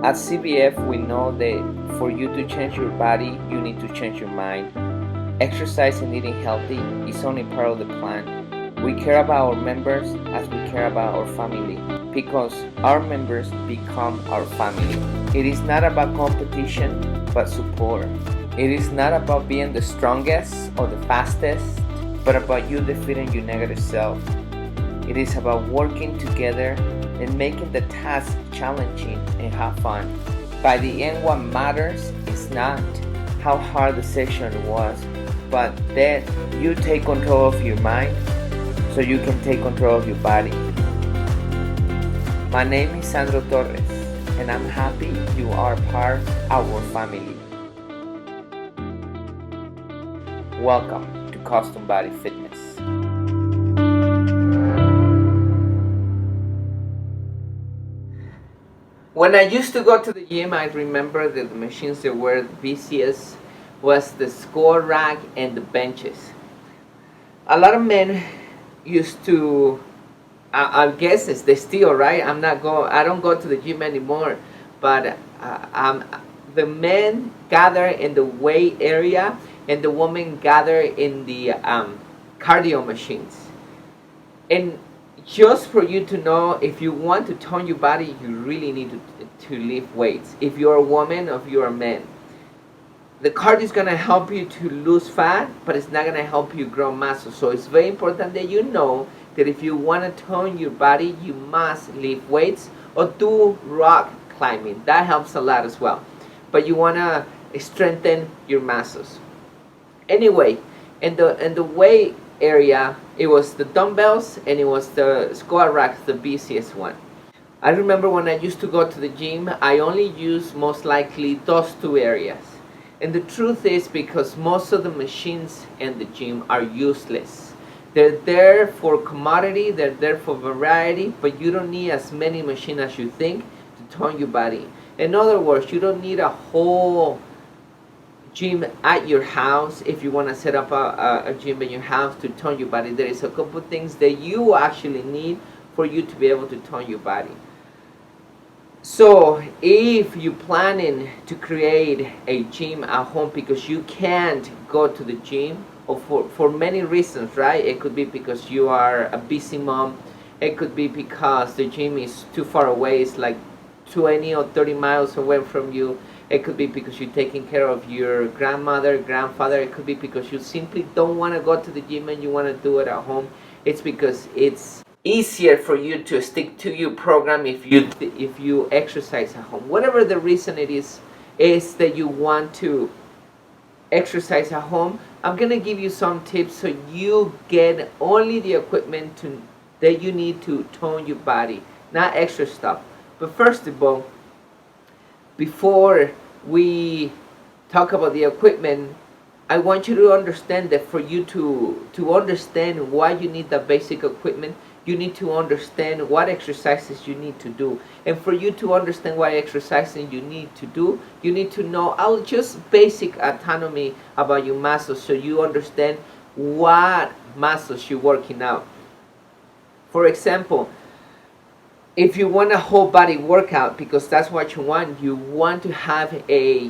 At CBF, we know that for you to change your body, you need to change your mind. Exercise and eating healthy is only part of the plan. We care about our members as we care about our family because our members become our family. It is not about competition, but support. It is not about being the strongest or the fastest, but about you defeating your negative self. It is about working together and making the task challenging and have fun. By the end, what matters is not how hard the session was, but that you take control of your mind so you can take control of your body. My name is Sandro Torres, and I'm happy you are part of our family. Welcome to Custom Body Fitness. When I used to go to the gym, I remember that the machines that were the busiest was the squat rack and the benches. A lot of men used to, I guess they still, right? I don't go to the gym anymore, but the men gather in the weight area and the women gather in the cardio machines. And just for you to know, if you want to tone your body, you really need to lift weights. If you're a woman or if you're a man, the cardio is going to help you to lose fat, but it's not going to help you grow muscle. So it's very important that you know that if you want to tone your body, you must lift weights or do rock climbing. That helps a lot as well. But you want to strengthen your muscles. Anyway, in the weight area, it was the dumbbells and it was the squat rack, the busiest one. I remember when I used to go to the gym, I only used most likely those two areas. And the truth is because most of the machines in the gym are useless. They're there for commodity, they're there for variety, but you don't need as many machines as you think to tone your body. In other words, you don't need a whole gym at your house. If you want to set up a gym in your house to tone your body, there is a couple things that you actually need for you to be able to tone your body. So if you're planning to create a gym at home because you can't go to the gym, or for many reasons, right? It could be because you are a busy mom. It could be because the gym is too far away. It's like 20 or 30 miles away from you. It could be because you're taking care of your grandmother, grandfather. It could be because you simply don't want to go to the gym and you want to do it at home. It's because it's easier for you to stick to your program if you exercise at home. Whatever the reason it is that you want to exercise at home, I'm going to give you some tips so you get only the equipment that you need to tone your body, not extra stuff. But first of all, before we talk about the equipment, I want you to understand that for you to understand why you need the basic equipment, you need to understand what exercises you need to do. And for you to understand what exercises you need to do, you need to know just basic anatomy about your muscles so you understand what muscles you're working out. For example, if you want a whole body workout, because that's what you want to have a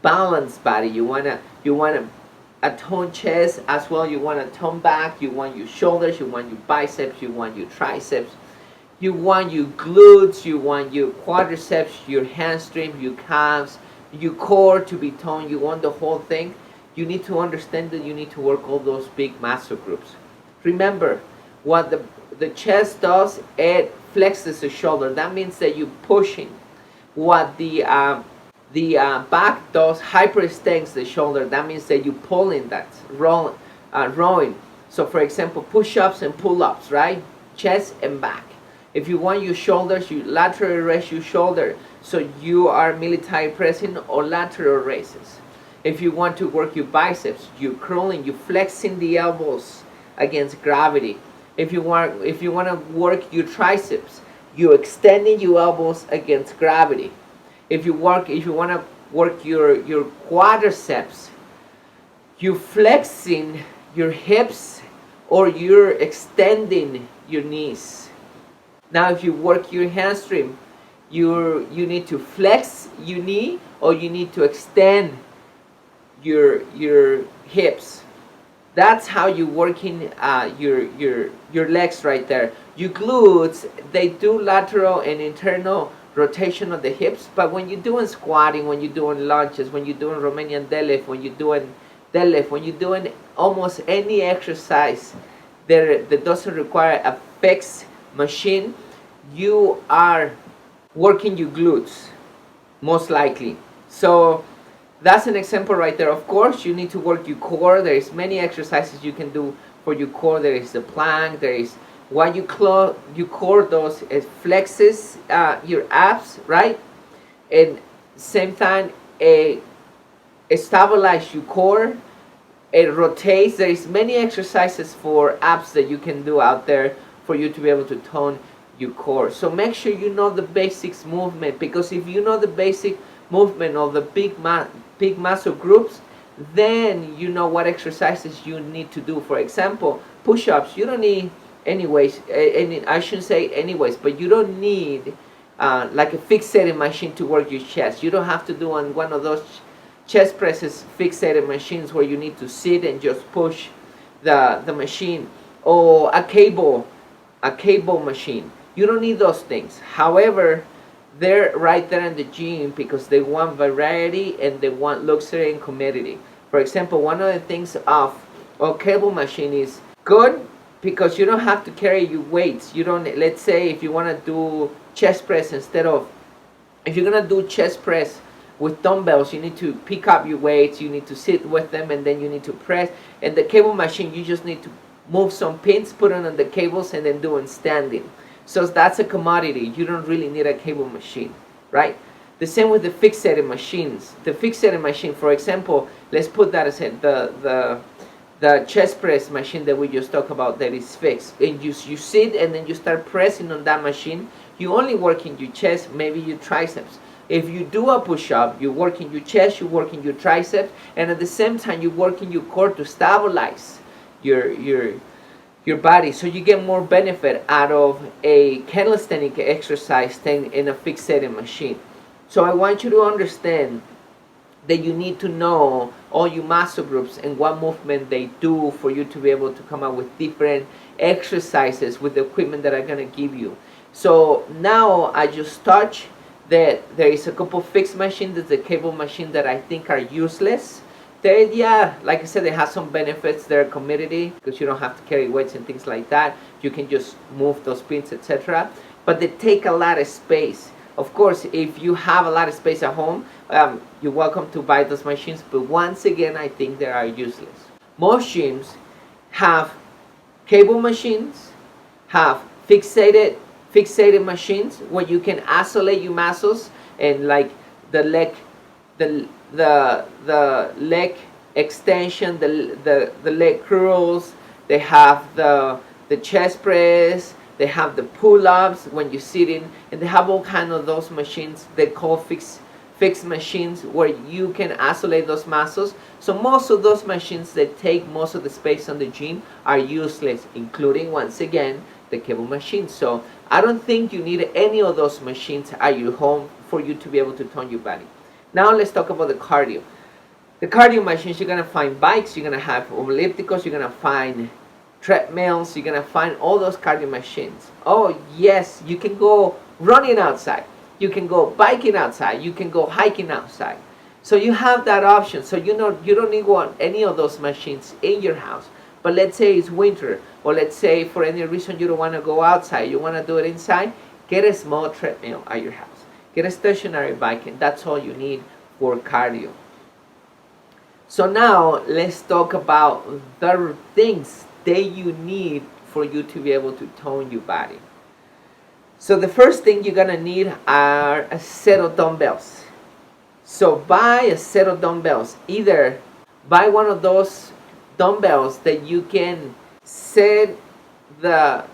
balanced body. You want a toned chest as well. You want a toned back. You want your shoulders. You want your biceps. You want your triceps. You want your glutes. You want your quadriceps, your hamstrings, your calves, your core to be toned. You want the whole thing. You need to understand that you need to work all those big muscle groups. Remember, what the chest does, it flexes the shoulder. That means that you're pushing. What the back does, hyperextends the shoulder. That means that you're pulling, that's rowing. So for example, push-ups and pull-ups, right? Chest and back. If you want your shoulders, you laterally raise your shoulder. So you are military pressing or lateral raises. If you want to work your biceps, you're curling, you're flexing the elbows against gravity. If you want to work your triceps, you're extending your elbows against gravity. If you want to work your quadriceps, you're flexing your hips or you're extending your knees. Now if you work your hamstring, you need to flex your knee, or you need to extend your hips. That's how you're working your legs right there. Your glutes, they do lateral and internal rotation of the hips, but when you're doing squatting, when you're doing lunges, when you're doing Romanian deadlift, when you're doing almost any exercise that doesn't require a fixed machine, you are working your glutes, most likely. So that's an example right there. Of course, you need to work your core. There is many exercises you can do for your core. There is the plank. There is what you core does. It flexes your abs, right? And same time, it stabilizes your core. It rotates. There is many exercises for abs that you can do out there for you to be able to tone your core. So make sure you know the basics movement, because if you know the basic movement of the big muscle groups, then you know what exercises you need to do. For example, push-ups, you don't need anyways, I shouldn't say anyways, but you don't need like a fixated machine to work your chest. You don't have to do on one of those chest presses fixated machines where you need to sit and just push the machine, or a cable machine. You don't need those things. However, they're right there in the gym because they want variety and they want luxury and commodity. For example, one of the things of a cable machine is good because you don't have to carry your weights. You don't, let's say if you want to do chest press, if you're going to do chest press with dumbbells, you need to pick up your weights, you need to sit with them, and then you need to press. And the cable machine, you just need to move some pins, put it on the cables, and then do it standing. So that's a commodity. You don't really need a cable machine, right? The same with the fixated machines. The fixated machine, for example, let's put that aside, the chest press machine that we just talked about that is fixed. And you sit and then you start pressing on that machine. You only work in your chest, maybe your triceps. If you do a push-up, you're working your chest, you're working your triceps, and at the same time you're working your core to stabilize your body, so you get more benefit out of a calisthenic exercise than in a fixated machine. So I want you to understand that you need to know all your muscle groups and what movement they do for you to be able to come up with different exercises with the equipment that I'm going to give you. So now I just touched that there is a couple fixed machines. There's a cable machine that I think are useless. Yeah, like I said, they have some benefits. They're a commodity because you don't have to carry weights and things like that. You can just move those pins, etc. But they take a lot of space. Of course, if you have a lot of space at home, you're welcome to buy those machines. But once again, I think they are useless. Most gyms have cable machines, have fixated machines where you can isolate your muscles, and like the leg extension, the leg curls. They have the chest press. They have the pull-ups when you're sitting, and they have all kind of those machines they call fixed machines where you can isolate those muscles. So most of those machines that take most of the space on the gym are useless, including, once again, the cable machine. So I don't think you need any of those machines at your home for you to be able to tone your body. Now let's talk about the cardio. The cardio machines, you're going to find bikes, you're going to have ellipticals, you're going to find treadmills, you're going to find all those cardio machines. Oh yes, you can go running outside, you can go biking outside, you can go hiking outside. So you have that option. So you don't need any of those machines in your house. But let's say it's winter, or let's say for any reason you don't want to go outside, you want to do it inside, get a small treadmill at your house. Get a stationary bike, and that's all you need for cardio. So now let's talk about the things that you need for you to be able to tone your body. So the first thing you're gonna need are a set of dumbbells. So buy a set of dumbbells. Either buy one of those dumbbells that you can set the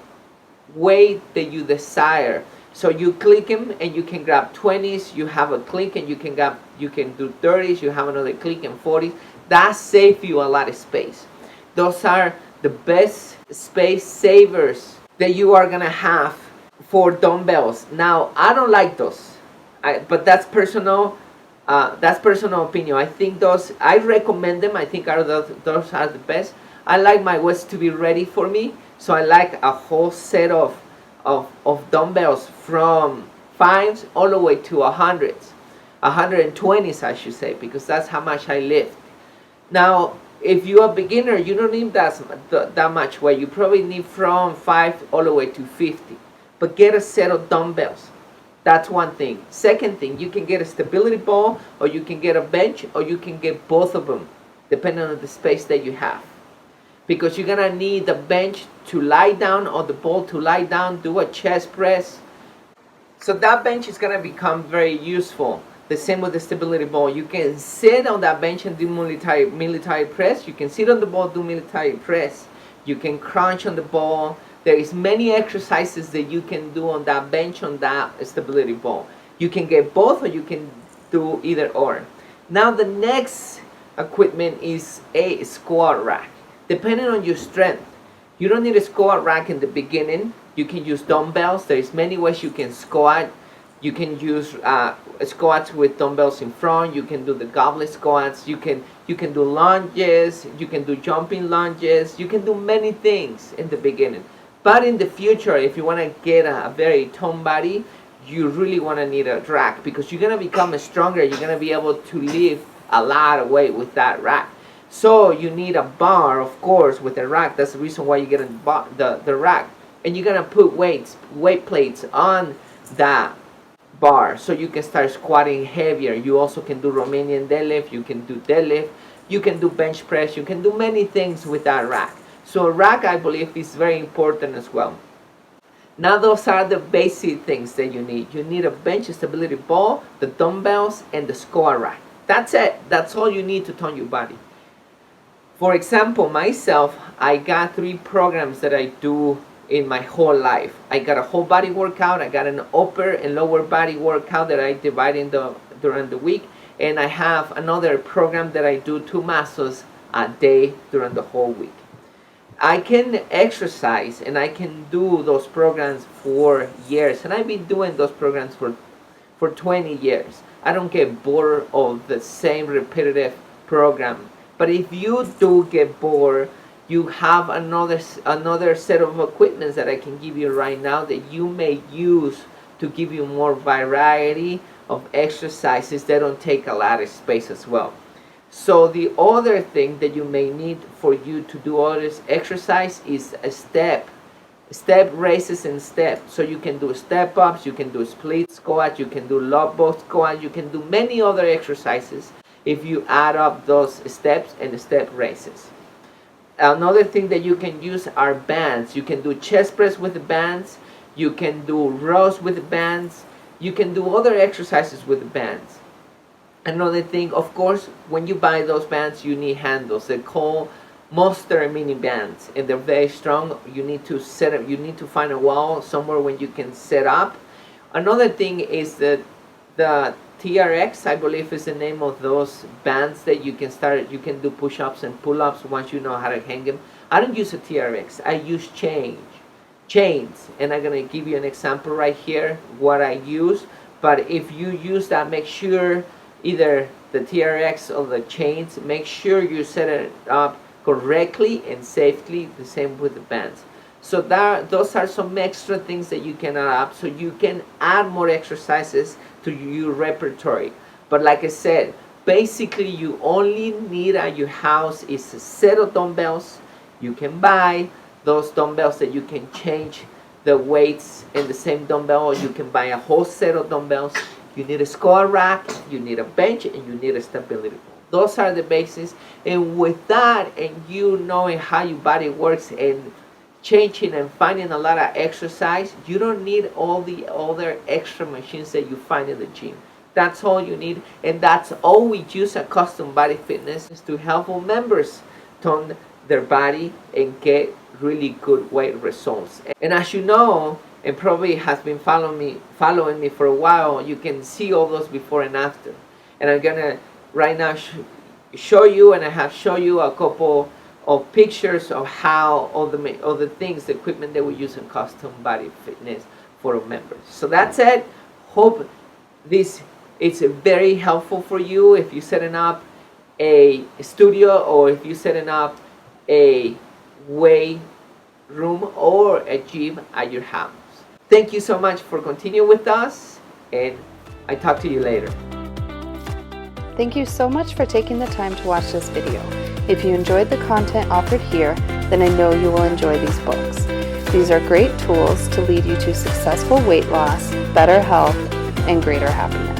weight that you desire. So you click them and you can grab 20s, you have a click, and you can do 30s, you have another click, and 40s. That saves you a lot of space. Those are the best space savers that you are gonna have for dumbbells. Now, I don't like those, but that's personal opinion. I think those, I recommend them. I think those are the best. I like my weights to be ready for me, so I like a whole set of dumbbells from 5s all the way to 100s, 120s, I should say, because that's how much I lift. Now, if you're a beginner, you don't need that much weight. You probably need from 5 all the way to 50. But get a set of dumbbells. That's one thing. Second thing, you can get a stability ball, or you can get a bench, or you can get both of them, depending on the space that you have. Because you're going to need the bench to lie down, or the ball to lie down, do a chest press. So that bench is going to become very useful. The same with the stability ball. You can sit on that bench and do military press. You can sit on the ball, do military press. You can crunch on the ball. There is many exercises that you can do on that bench, on that stability ball. You can get both, or you can do either or. Now the next equipment is a squat rack. Depending on your strength, you don't need a squat rack in the beginning. You can use dumbbells. There's many ways you can squat. You can use squats with dumbbells in front. You can do the goblet squats. You can do lunges. You can do jumping lunges. You can do many things in the beginning. But in the future, if you want to get a very toned body, you really want to need a rack, because you're going to become stronger. You're going to be able to lift a lot of weight with that rack. So you need a bar, of course, with a rack. That's the reason why you get the rack. And you're going to put weight plates on that bar, so you can start squatting heavier. You also can do Romanian deadlift. You can do deadlift. You can do bench press. You can do many things with that rack. So a rack, I believe, is very important as well. Now those are the basic things that you need. You need a bench, a stability ball, the dumbbells, and the squat rack. That's it. That's all you need to tone your body. For example, myself, I got 3 programs that I do in my whole life. I got a whole body workout. I got an upper and lower body workout that I divide during the week. And I have another program that I do 2 muscles a day during the whole week. I can exercise and I can do those programs for years, and I've been doing those programs for 20 years. I don't get bored of the same repetitive program. But if you do get bored, you have another set of equipment that I can give you right now that you may use to give you more variety of exercises that don't take a lot of space as well. So the other thing that you may need for you to do all this exercise is a step raises and steps. So you can do step ups, you can do split squats, you can do love box squats, you can do many other exercises if you add up those steps and step raises. Another thing that you can use are bands. You can do chest press with the bands, you can do rows with the bands, you can do other exercises with the bands. Another thing, of course, when you buy those bands, you need handles. They're called Monster mini bands, and they're very strong. You need to set up. You need to find a wall somewhere when you can set up. Another thing is that the TRX, I believe, is the name of those bands that you can start. You can do push-ups and pull-ups once you know how to hang them. I don't use a TRX. I use chains, and I'm gonna give you an example right here what I use. But if you use that, make sure either the TRX or the chains, make sure you set it up correctly and safely. The same with the bands. So those are some extra things that you can add up, so you can add more exercises to your repertoire. But like I said, basically you only need at your house is a set of dumbbells. You can buy those dumbbells that you can change the weights in the same dumbbell, or you can buy a whole set of dumbbells. You need a squat rack, you need a bench, and you need a stability ball. Those are the basics. And with that, and you knowing how your body works and changing and finding a lot of exercise, you don't need all the other extra machines that you find in the gym. That's all you need, and that's all we use at Custom Body Fitness, is to help our members tone their body and get really good weight results. And as you know, and probably has been following me for a while, you can see all those before and after. And I'm gonna right now show you, and I have shown you a couple of pictures of how all the things, the equipment that we use in Custom Body Fitness for our members. So that's it. Hope this is very helpful for you if you're setting up a studio or if you're setting up a weight room or a gym at your house. Thank you so much for continuing with us, and I talk to you later. Thank you so much for taking the time to watch this video. If you enjoyed the content offered here, then I know you will enjoy these books. These are great tools to lead you to successful weight loss, better health, and greater happiness.